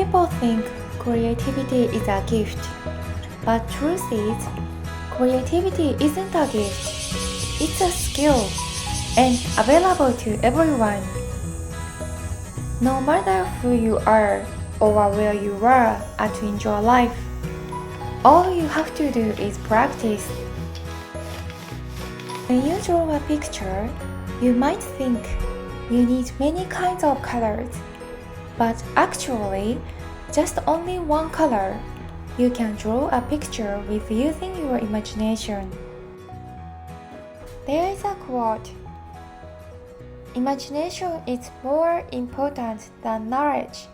people think creativity is a gift, but truth is, creativity isn't a gift. It's a skill and available to everyone. No matter who you are or where you are to enjoy life, all you have to do is practice. When you draw a picture, you might think you need many kinds of colors, but actually, just only one color. You can draw a picture with using your imagination. There is a quote: "Imagination is more important than knowledge."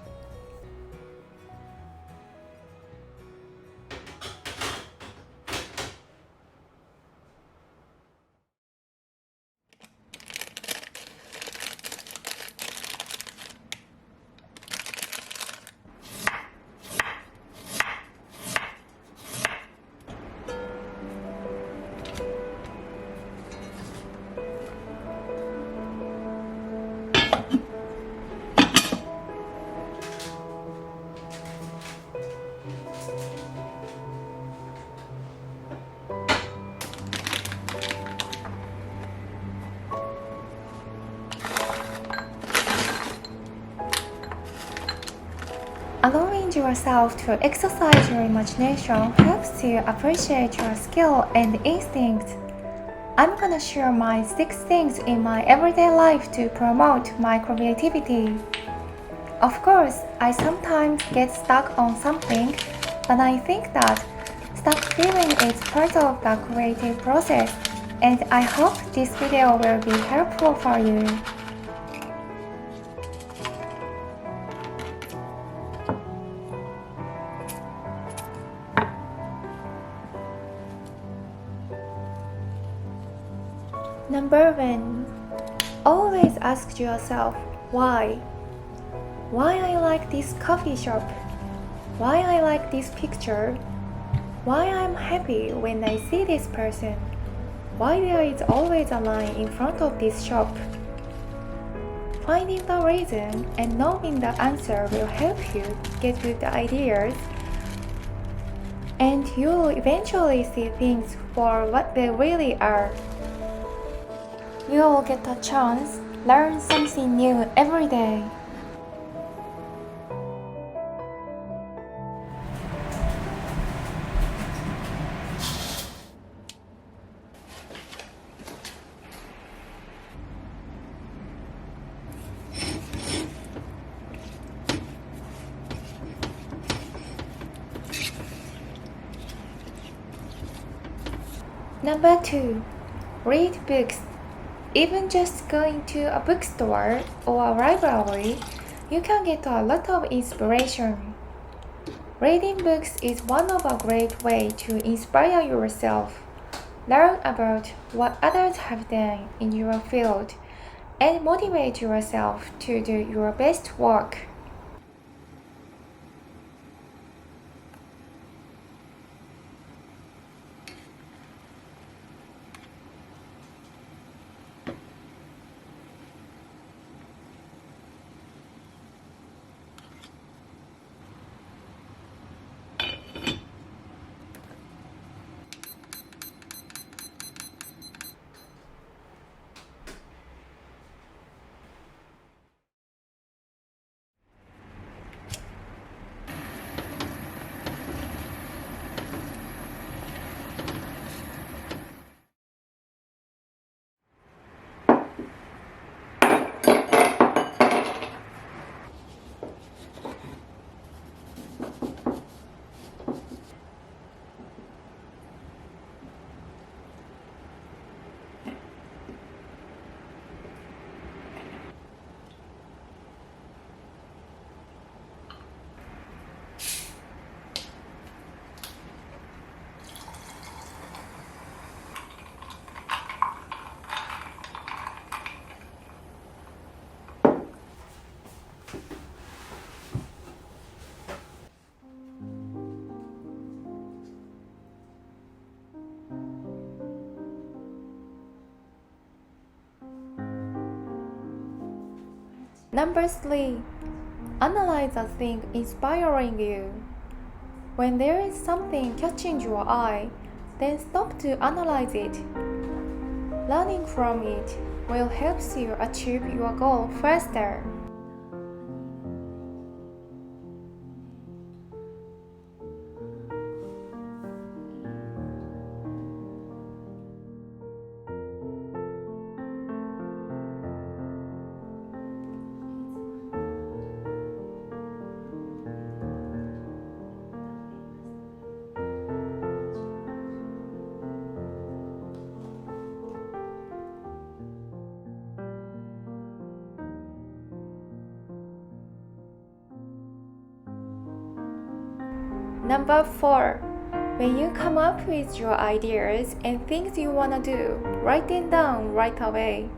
Allowing yourself to exercise your imagination helps you appreciate your skill and instinct. I'm gonna share my 6 things in my everyday life to promote my creativity. Of course, I sometimes get stuck on something, but I think that stuck feeling is part of the creative process, and I hope this video will be helpful for you. Number 1. Always ask yourself why. Why I like this coffee shop? Why I like this picture? Why I'm happy when I see this person? Why there is always a line in front of this shop? Finding the reason and knowing the answer will help you get good ideas, and you will eventually see things for what they really are. You will get a chance to learn something new every day. Number 2. Read books. Even just going to a bookstore or a library, you can get a lot of inspiration. Reading books is one of a great way to inspire yourself, learn about what others have done in your field, and motivate yourself to do your best work. Number 3. Analyze a thing inspiring you. When there is something catching your eye, then stop to analyze it. Learning from it will help you achieve your goal faster. Number 4. When you come up with your ideas and things you wanna do, write them down right away.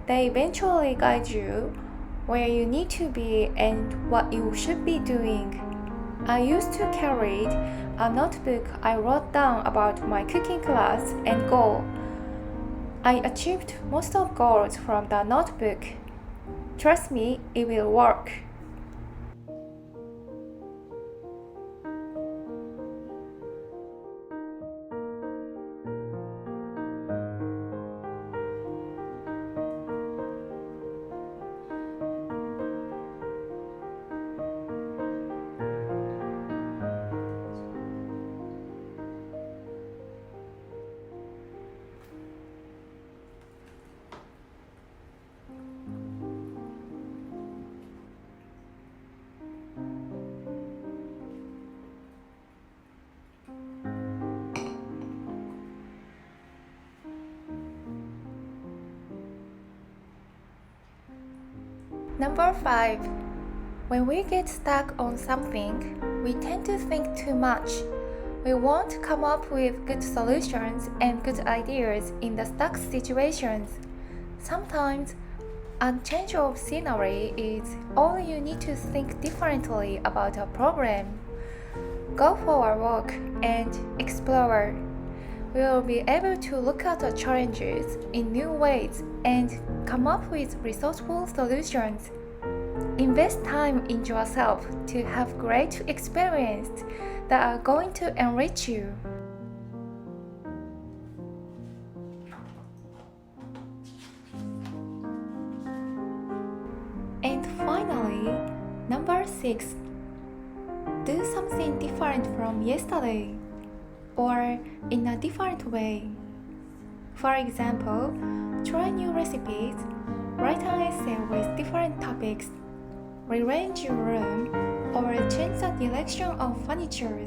They eventually guide you where you need to be and what you should be doing. I used to carry a notebook I wrote down about my cooking class and goal. I achieved most of goals from the notebook. Trust me, it will work. Number 5. When we get stuck on something, we tend to think too much. We won't come up with good solutions and good ideas in the stuck situations. Sometimes, a change of scenery is all you need to think differently about a problem. Go for a walk and explore. We will be able to look at the challenges in new ways and come up with resourceful solutions. Invest time in yourself to have great experiences that are going to enrich you. And finally, number 6. Do something different from yesterday, or in a different way. For example, try new recipes, write an essay with different topics, rearrange your room, or change the direction of furniture.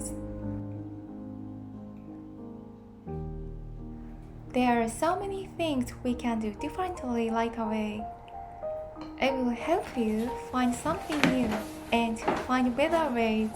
There are so many things we can do differently right away. It will help you find something new and find better ways.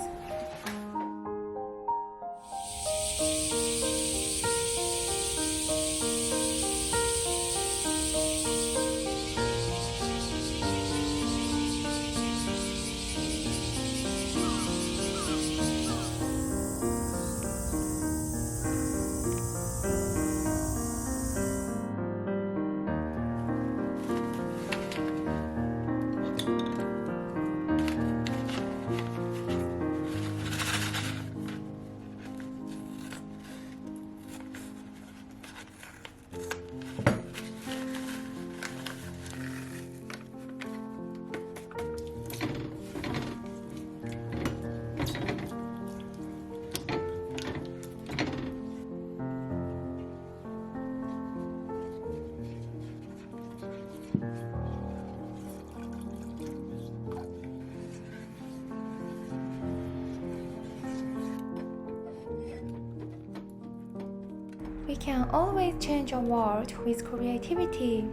We can always change a world with creativity.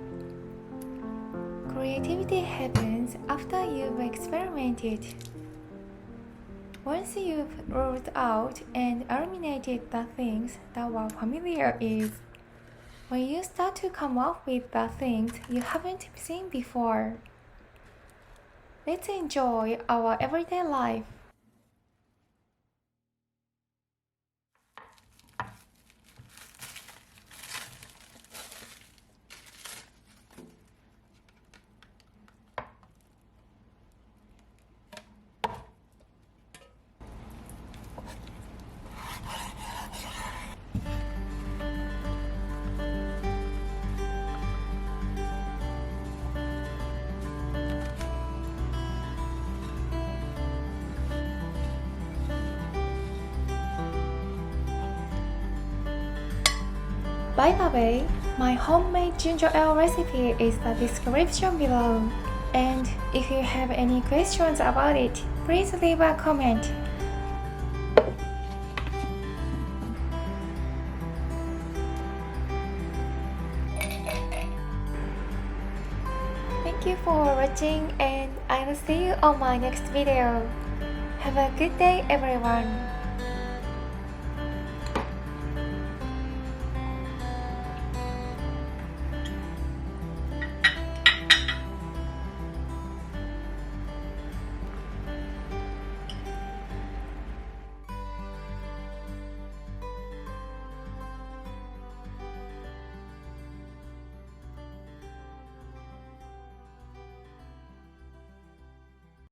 Creativity happens after you've experimented. Once you've ruled out and eliminated the things that were familiar is when you start to come up with the things you haven't seen before. Let's enjoy our everyday life. By the way, my homemade ginger ale recipe is the description below. And if you have any questions about it, please leave a comment. Thank you for watching and I will see you on my next video. Have a good day everyone.